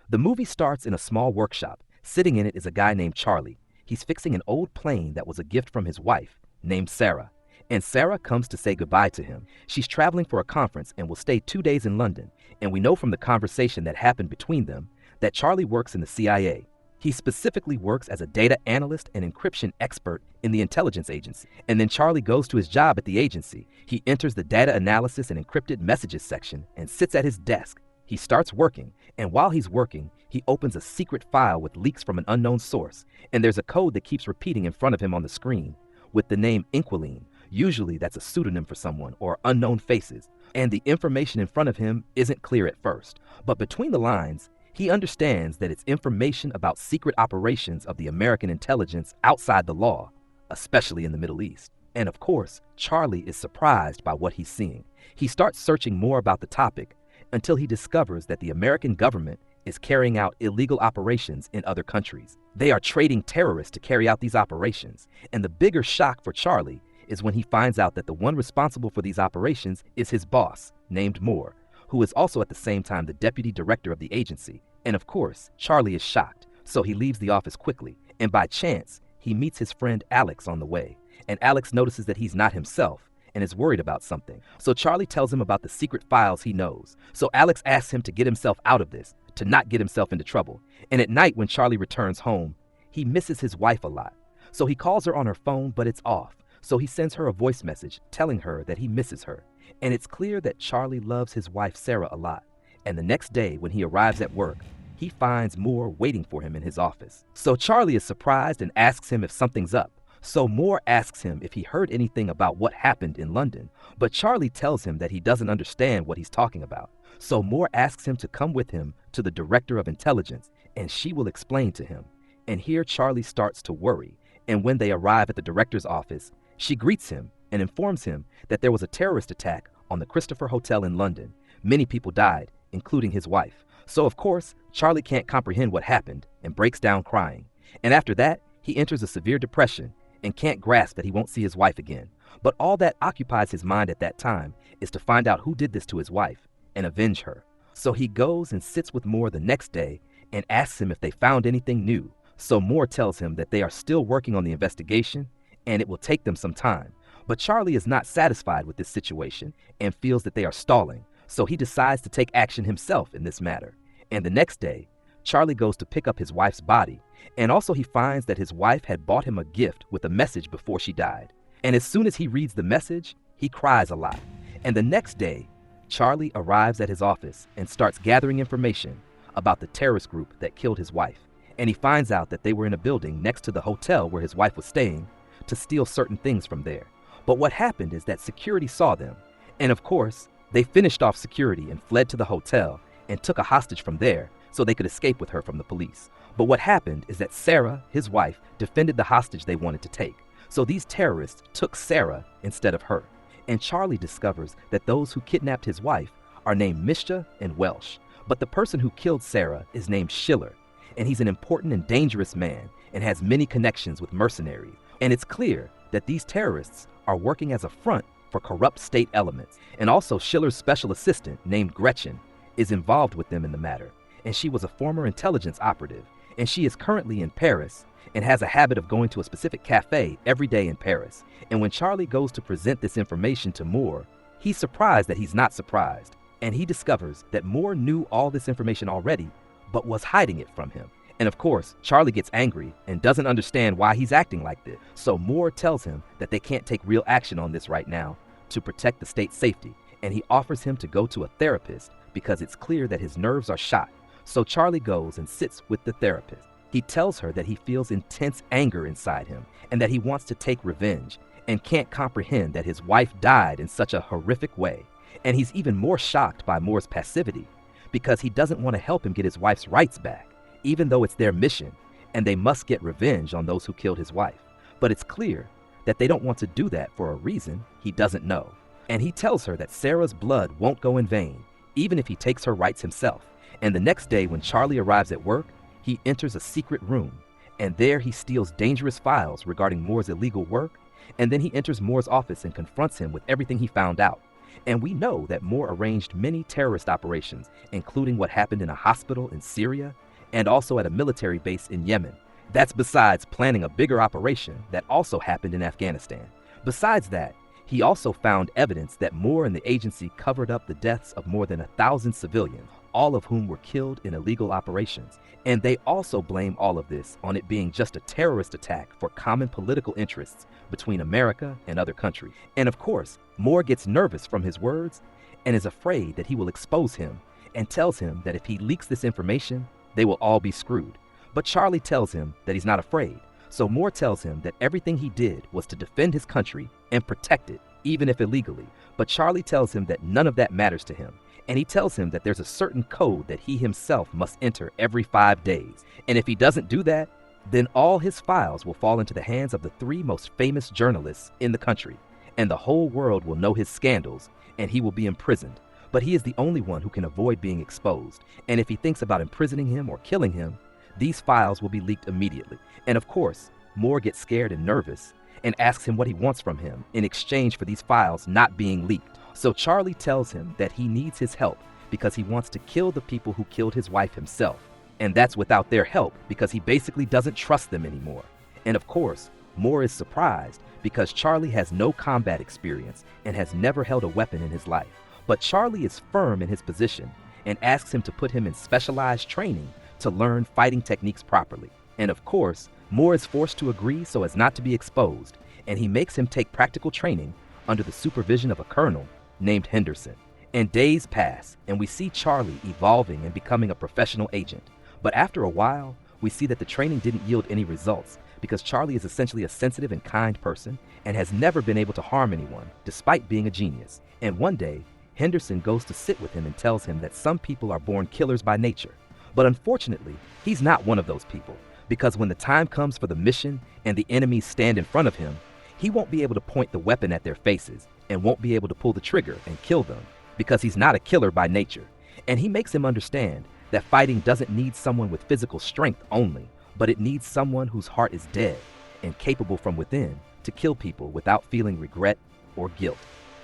The movie starts in a small workshop. Sitting in it is a guy named Charlie. He's fixing an old plane that was a gift from his wife, named Sarah. And Sarah comes to say goodbye to him. She's traveling for a conference and will stay 2 days in London. And we know from the conversation that happened between them that Charlie works in the CIA. He specifically works as a data analyst and encryption expert in the intelligence agency. And then Charlie goes to his job at the agency. He enters the data analysis and encrypted messages section and sits at his desk. He starts working, and while he's working, he opens a secret file with leaks from an unknown source, and there's a code that keeps repeating in front of him on the screen with the name Inquiline. Usually that's a pseudonym for someone or unknown faces, and the information in front of him isn't clear at first. But between the lines, he understands that it's information about secret operations of the American intelligence outside the law, especially in the Middle East. And of course, Charlie is surprised by what he's seeing. He starts searching more about the topic until he discovers that the American government is carrying out illegal operations in other countries. They are trading terrorists to carry out these operations. And the bigger shock for Charlie is when he finds out that the one responsible for these operations is his boss, named Moore, who is also at the same time the deputy director of the agency. And of course, Charlie is shocked, so he leaves the office quickly. And by chance, he meets his friend Alex on the way. And Alex notices that he's not himself and is worried about something. So Charlie tells him about the secret files he knows. So Alex asks him to get himself out of this, to not get himself into trouble. And at night when Charlie returns home, he misses his wife a lot. So he calls her on her phone, but it's off. So he sends her a voice message telling her that he misses her. And it's clear that Charlie loves his wife Sarah a lot. And the next day when he arrives at work, he finds Moore waiting for him in his office. So Charlie is surprised and asks him if something's up. So Moore asks him if he heard anything about what happened in London, but Charlie tells him that he doesn't understand what he's talking about. So Moore asks him to come with him to the director of intelligence, and she will explain to him. And here Charlie starts to worry, and when they arrive at the director's office, she greets him and informs him that there was a terrorist attack on the Christopher Hotel in London. Many people died, including his wife. So of course, Charlie can't comprehend what happened and breaks down crying. And after that, he enters a severe depression and can't grasp that he won't see his wife again. But all that occupies his mind at that time is to find out who did this to his wife and avenge her. So he goes and sits with Moore the next day and asks him if they found anything new. So Moore tells him that they are still working on the investigation and it will take them some time. But Charlie is not satisfied with this situation and feels that they are stalling. So he decides to take action himself in this matter. And the next day, Charlie goes to pick up his wife's body, and also he finds that his wife had bought him a gift with a message before she died. And as soon as he reads the message, he cries a lot. And the next day, Charlie arrives at his office and starts gathering information about the terrorist group that killed his wife. And he finds out that they were in a building next to the hotel where his wife was staying to steal certain things from there. But what happened is that security saw them, and of course, they finished off security and fled to the hotel and took a hostage from there so they could escape with her from the police. But what happened is that Sarah, his wife, defended the hostage they wanted to take. So these terrorists took Sarah instead of her. And Charlie discovers that those who kidnapped his wife are named Misha and Welsh. But the person who killed Sarah is named Schiller. And he's an important and dangerous man and has many connections with mercenaries. And it's clear that these terrorists are working as a front for corrupt state elements. And also Schiller's special assistant named Gretchen is involved with them in the matter. And she was a former intelligence operative, and she is currently in Paris and has a habit of going to a specific cafe every day in Paris. And when Charlie goes to present this information to Moore, he's surprised that he's not surprised, and he discovers that Moore knew all this information already, but was hiding it from him. And of course, Charlie gets angry and doesn't understand why he's acting like this. So Moore tells him that they can't take real action on this right now to protect the state's safety, and he offers him to go to a therapist because it's clear that his nerves are shot. So Charlie goes and sits with the therapist. He tells her that he feels intense anger inside him and that he wants to take revenge and can't comprehend that his wife died in such a horrific way. And he's even more shocked by Moore's passivity because he doesn't want to help him get his wife's rights back, even though it's their mission and they must get revenge on those who killed his wife. But it's clear that they don't want to do that for a reason he doesn't know. And he tells her that Sarah's blood won't go in vain, even if he takes her rights himself. And the next day when Charlie arrives at work, he enters a secret room, and there he steals dangerous files regarding Moore's illegal work, and then he enters Moore's office and confronts him with everything he found out. And we know that Moore arranged many terrorist operations, including what happened in a hospital in Syria and also at a military base in Yemen. That's besides planning a bigger operation that also happened in Afghanistan. Besides that, he also found evidence that Moore and the agency covered up the deaths of more than 1,000 civilians, all of whom were killed in illegal operations. And they also blame all of this on it being just a terrorist attack for common political interests between America and other countries. And of course, Moore gets nervous from his words and is afraid that he will expose him and tells him that if he leaks this information, they will all be screwed. But Charlie tells him that he's not afraid. So Moore tells him that everything he did was to defend his country and protect it, even if illegally. But Charlie tells him that none of that matters to him. And he tells him that there's a certain code that he himself must enter every 5 days. And if he doesn't do that, then all his files will fall into the hands of the 3 most famous journalists in the country. And the whole world will know his scandals, and he will be imprisoned. But he is the only one who can avoid being exposed. And if he thinks about imprisoning him or killing him, these files will be leaked immediately. And of course, Moore gets scared and nervous and asks him what he wants from him in exchange for these files not being leaked. So Charlie tells him that he needs his help because he wants to kill the people who killed his wife himself. And that's without their help because he basically doesn't trust them anymore. And of course, Moore is surprised because Charlie has no combat experience and has never held a weapon in his life. But Charlie is firm in his position and asks him to put him in specialized training to learn fighting techniques properly. And of course, Moore is forced to agree so as not to be exposed, and he makes him take practical training under the supervision of a colonel named Henderson. And days pass, and we see Charlie evolving and becoming a professional agent. But after a while, we see that the training didn't yield any results because Charlie is essentially a sensitive and kind person and has never been able to harm anyone, despite being a genius. And one day, Henderson goes to sit with him and tells him that some people are born killers by nature. But unfortunately, he's not one of those people, because when the time comes for the mission and the enemies stand in front of him, he won't be able to point the weapon at their faces and won't be able to pull the trigger and kill them, because he's not a killer by nature. And he makes him understand that fighting doesn't need someone with physical strength only, but it needs someone whose heart is dead and capable from within to kill people without feeling regret or guilt.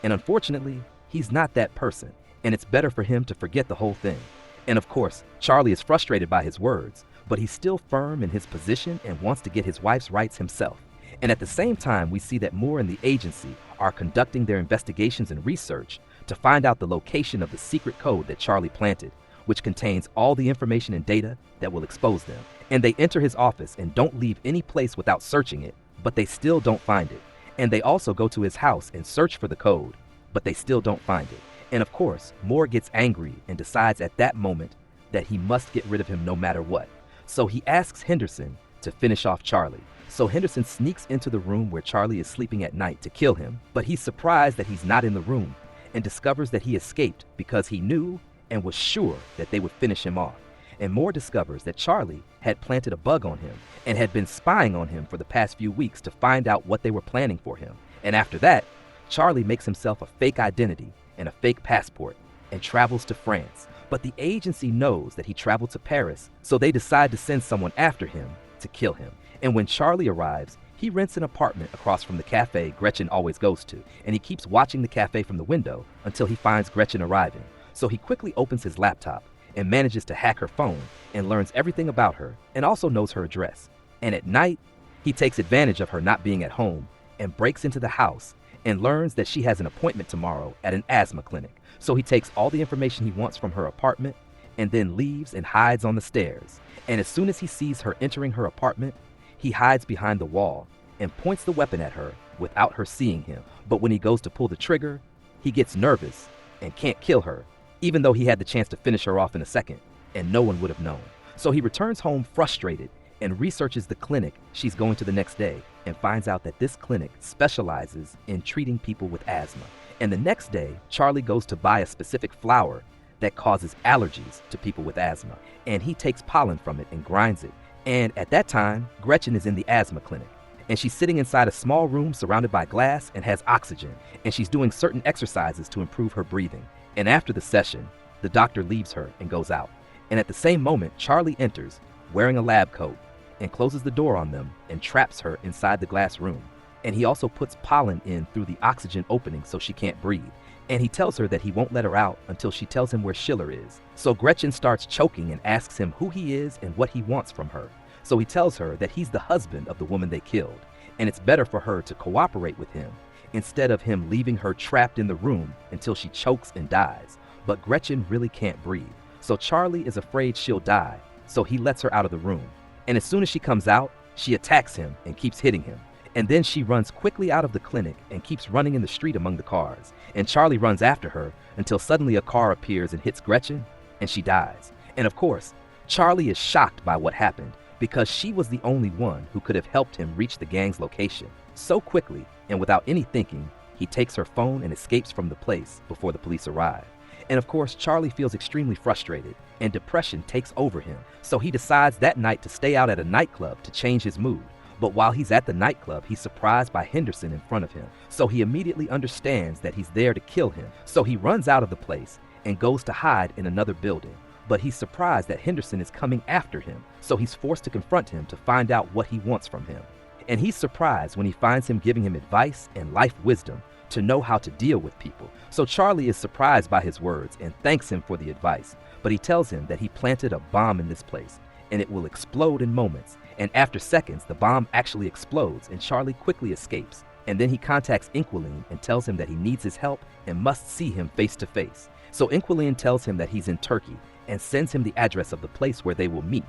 And unfortunately, he's not that person, and it's better for him to forget the whole thing. And of course, Charlie is frustrated by his words, but he's still firm in his position and wants to get his wife's rights himself. And at the same time, we see that Moore and the agency are conducting their investigations and research to find out the location of the secret code that Charlie planted, which contains all the information and data that will expose them. And they enter his office and don't leave any place without searching it, but they still don't find it. And they also go to his house and search for the code, but they still don't find it. And of course, Moore gets angry and decides at that moment that he must get rid of him no matter what. So he asks Henderson to finish off Charlie. So Henderson sneaks into the room where Charlie is sleeping at night to kill him, but he's surprised that he's not in the room and discovers that he escaped because he knew and was sure that they would finish him off. And Moore discovers that Charlie had planted a bug on him and had been spying on him for the past few weeks to find out what they were planning for him. And after that, Charlie makes himself a fake identity and a fake passport and travels to France. But the agency knows that he traveled to Paris, so they decide to send someone after him to kill him. And when Charlie arrives, he rents an apartment across from the cafe Gretchen always goes to, and he keeps watching the cafe from the window until he finds Gretchen arriving. So he quickly opens his laptop and manages to hack her phone and learns everything about her and also knows her address. And at night, he takes advantage of her not being at home and breaks into the house and learns that she has an appointment tomorrow at an asthma clinic. So he takes all the information he wants from her apartment and then leaves and hides on the stairs. And as soon as he sees her entering her apartment, he hides behind the wall and points the weapon at her without her seeing him. But when he goes to pull the trigger, he gets nervous and can't kill her, even though he had the chance to finish her off in a second, and no one would have known. So he returns home frustrated and researches the clinic she's going to the next day and finds out that this clinic specializes in treating people with asthma. And the next day, Charlie goes to buy a specific flower that causes allergies to people with asthma, and he takes pollen from it and grinds it. And at that time, Gretchen is in the asthma clinic, and she's sitting inside a small room surrounded by glass and has oxygen, and she's doing certain exercises to improve her breathing. And after the session, the doctor leaves her and goes out. And at the same moment, Charlie enters, wearing a lab coat, and closes the door on them and traps her inside the glass room. And he also puts pollen in through the oxygen opening so she can't breathe. and he tells her that he won't let her out until she tells him where Schiller is. So Gretchen starts choking and asks him who he is and what he wants from her. So he tells her that he's the husband of the woman they killed, and it's better for her to cooperate with him instead of him leaving her trapped in the room until she chokes and dies. But Gretchen really can't breathe, so Charlie is afraid she'll die, so he lets her out of the room. And as soon as she comes out, she attacks him and keeps hitting him. And then she runs quickly out of the clinic and keeps running in the street among the cars. And Charlie runs after her until suddenly a car appears and hits Gretchen, and she dies. And of course, Charlie is shocked by what happened because she was the only one who could have helped him reach the gang's location. So quickly, and without any thinking, he takes her phone and escapes from the place before the police arrive. And of course, Charlie feels extremely frustrated, and depression takes over him. So he decides that night to stay out at a nightclub to change his mood. But while he's at the nightclub, he's surprised by Henderson in front of him. So he immediately understands that he's there to kill him. So he runs out of the place and goes to hide in another building. But he's surprised that Henderson is coming after him. So he's forced to confront him to find out what he wants from him. And he's surprised when he finds him giving him advice and life wisdom to know how to deal with people. So Charlie is surprised by his words and thanks him for the advice. But he tells him that he planted a bomb in this place and it will explode in moments. And after seconds, the bomb actually explodes and Charlie quickly escapes. And then he contacts Inquiline and tells him that he needs his help and must see him face to face. So Inquiline tells him that he's in Turkey and sends him the address of the place where they will meet.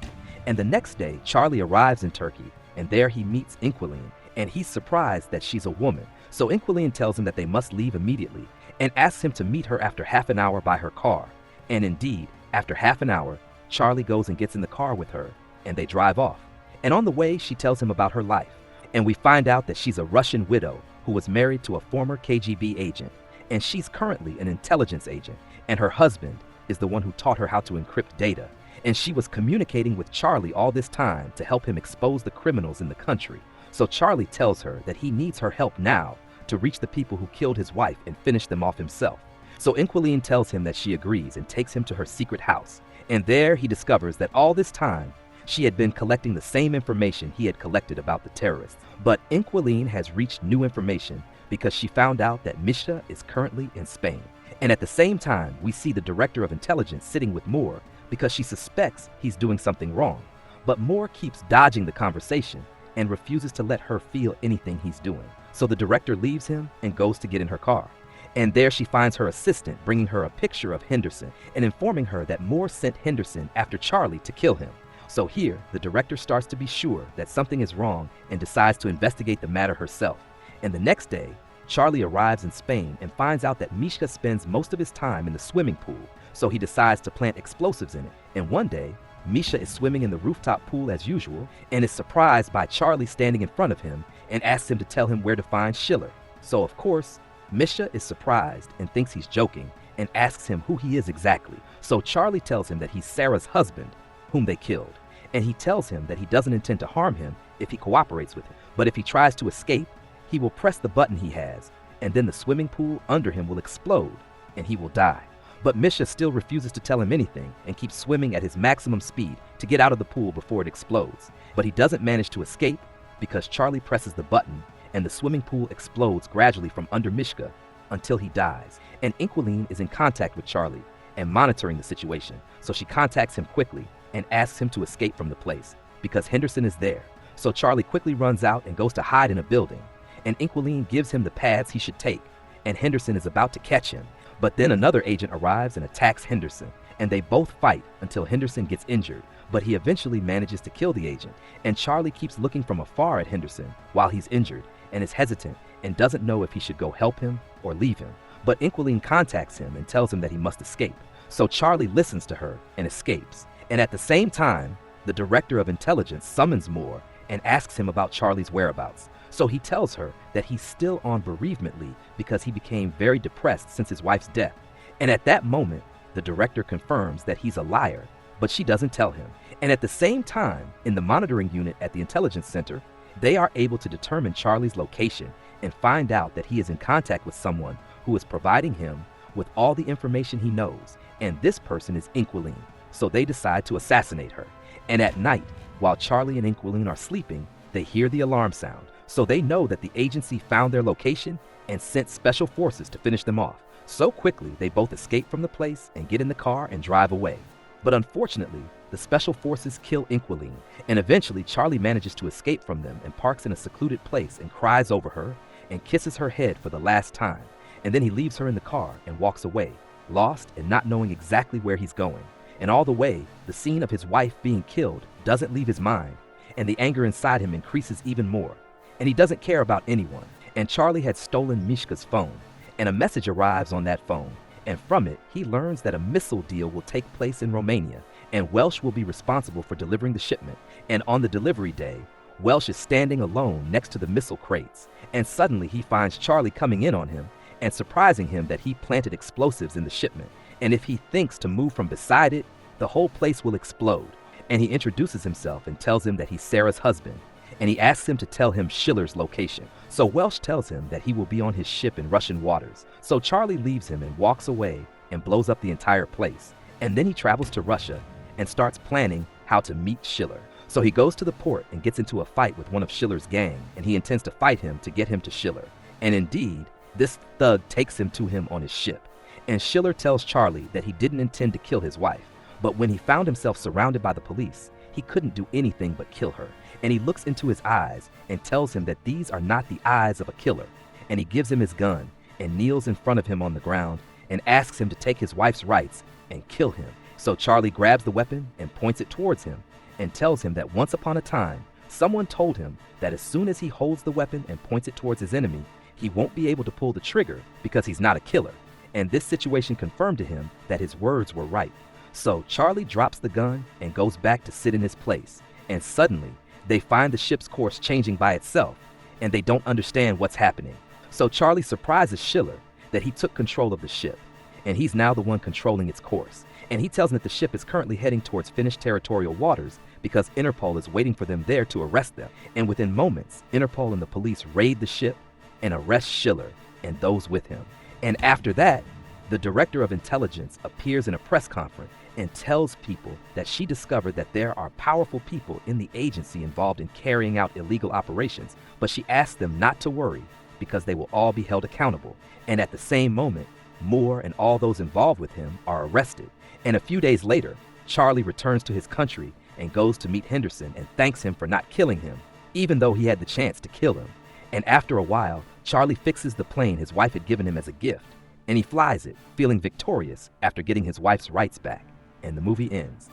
And the next day, Charlie arrives in Turkey, and there he meets Inquiline, and he's surprised that she's a woman. So Inquiline tells him that they must leave immediately and asks him to meet her after half an hour by her car. And indeed, after half an hour, Charlie goes and gets in the car with her, and they drive off. And on the way, she tells him about her life. And we find out that she's a Russian widow who was married to a former KGB agent. And she's currently an intelligence agent. And her husband is the one who taught her how to encrypt data. And she was communicating with Charlie all this time to help him expose the criminals in the country. So Charlie tells her that he needs her help now to reach the people who killed his wife and finish them off himself. So Inquiline tells him that she agrees and takes him to her secret house. And there he discovers that all this time, she had been collecting the same information he had collected about the terrorists. But Inquiline has reached new information because she found out that Misha is currently in Spain. And at the same time, we see the director of intelligence sitting with Moore because she suspects he's doing something wrong. But Moore keeps dodging the conversation and refuses to let her feel anything he's doing. So the director leaves him and goes to get in her car. And there she finds her assistant bringing her a picture of Henderson and informing her that Moore sent Henderson after Charlie to kill him. So here, the director starts to be sure that something is wrong and decides to investigate the matter herself. And the next day, Charlie arrives in Spain and finds out that Misha spends most of his time in the swimming pool, so he decides to plant explosives in it. And one day, Misha is swimming in the rooftop pool as usual and is surprised by Charlie standing in front of him and asks him to tell him where to find Schiller. So of course, Misha is surprised and thinks he's joking and asks him who he is exactly. So Charlie tells him that he's Sarah's husband, whom they killed. And he tells him that he doesn't intend to harm him if he cooperates with him. But if he tries to escape, he will press the button he has, and then the swimming pool under him will explode, and he will die. But Misha still refuses to tell him anything and keeps swimming at his maximum speed to get out of the pool before it explodes. But he doesn't manage to escape because Charlie presses the button, and the swimming pool explodes gradually from under Mishka until he dies. And Inquiline is in contact with Charlie and monitoring the situation, so she contacts him quickly and asks him to escape from the place because Henderson is there. So Charlie quickly runs out and goes to hide in a building, and Inquiline gives him the paths he should take, and Henderson is about to catch him. But then another agent arrives and attacks Henderson, and they both fight until Henderson gets injured, but he eventually manages to kill the agent. And Charlie keeps looking from afar at Henderson while he's injured and is hesitant and doesn't know if he should go help him or leave him. But Inquiline contacts him and tells him that he must escape. So Charlie listens to her and escapes. And at the same time, the director of intelligence summons Moore and asks him about Charlie's whereabouts. So he tells her that he's still on bereavement leave because he became very depressed since his wife's death. And at that moment, the director confirms that he's a liar, but she doesn't tell him. And at the same time, in the monitoring unit at the intelligence center, they are able to determine Charlie's location and find out that he is in contact with someone who is providing him with all the information he knows. And this person is Inquiline. So they decide to assassinate her. And at night, while Charlie and Inquiline are sleeping, they hear the alarm sound. So they know that the agency found their location and sent special forces to finish them off. So quickly, they both escape from the place and get in the car and drive away. But unfortunately, the special forces kill Inquiline, and eventually Charlie manages to escape from them and parks in a secluded place and cries over her and kisses her head for the last time. And then he leaves her in the car and walks away, lost and not knowing exactly where he's going. And all the way, the scene of his wife being killed doesn't leave his mind, and the anger inside him increases even more. And he doesn't care about anyone. And Charlie had stolen Mishka's phone, and a message arrives on that phone. And from it, he learns that a missile deal will take place in Romania, and Welsh will be responsible for delivering the shipment. And on the delivery day, Welsh is standing alone next to the missile crates, and suddenly he finds Charlie coming in on him and surprising him that he planted explosives in the shipment. And if he thinks to move from beside it, the whole place will explode. And he introduces himself and tells him that he's Sarah's husband, and he asks him to tell him Schiller's location. So Welsh tells him that he will be on his ship in Russian waters. So Charlie leaves him and walks away and blows up the entire place. And then he travels to Russia and starts planning how to meet Schiller. So he goes to the port and gets into a fight with one of Schiller's gang, and he intends to fight him to get him to Schiller. And indeed, this thug takes him to him on his ship. And Schiller tells Charlie that he didn't intend to kill his wife, but when he found himself surrounded by the police, he couldn't do anything but kill her. And he looks into his eyes and tells him that these are not the eyes of a killer. And he gives him his gun and kneels in front of him on the ground and asks him to take his wife's rights and kill him. So Charlie grabs the weapon and points it towards him and tells him that once upon a time, someone told him that as soon as he holds the weapon and points it towards his enemy, he won't be able to pull the trigger because he's not a killer. And this situation confirmed to him that his words were right. So Charlie drops the gun and goes back to sit in his place. And suddenly, they find the ship's course changing by itself, and they don't understand what's happening. So Charlie surprises Schiller that he took control of the ship, and he's now the one controlling its course. And he tells him that the ship is currently heading towards Finnish territorial waters because Interpol is waiting for them there to arrest them. And within moments, Interpol and the police raid the ship and arrest Schiller and those with him. And after that, the director of intelligence appears in a press conference and tells people that she discovered that there are powerful people in the agency involved in carrying out illegal operations, but she asks them not to worry because they will all be held accountable. And at the same moment, Moore and all those involved with him are arrested. And a few days later, Charlie returns to his country and goes to meet Henderson and thanks him for not killing him, even though he had the chance to kill him. And after a while, Charlie fixes the plane his wife had given him as a gift, and he flies it, feeling victorious after getting his wife's rights back. And the movie ends.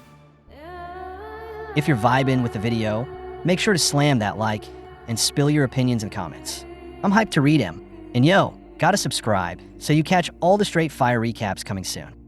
If you're vibing with the video, make sure to slam that like and spill your opinions and comments. I'm hyped to read them. And yo, gotta subscribe so you catch all the straight fire recaps coming soon.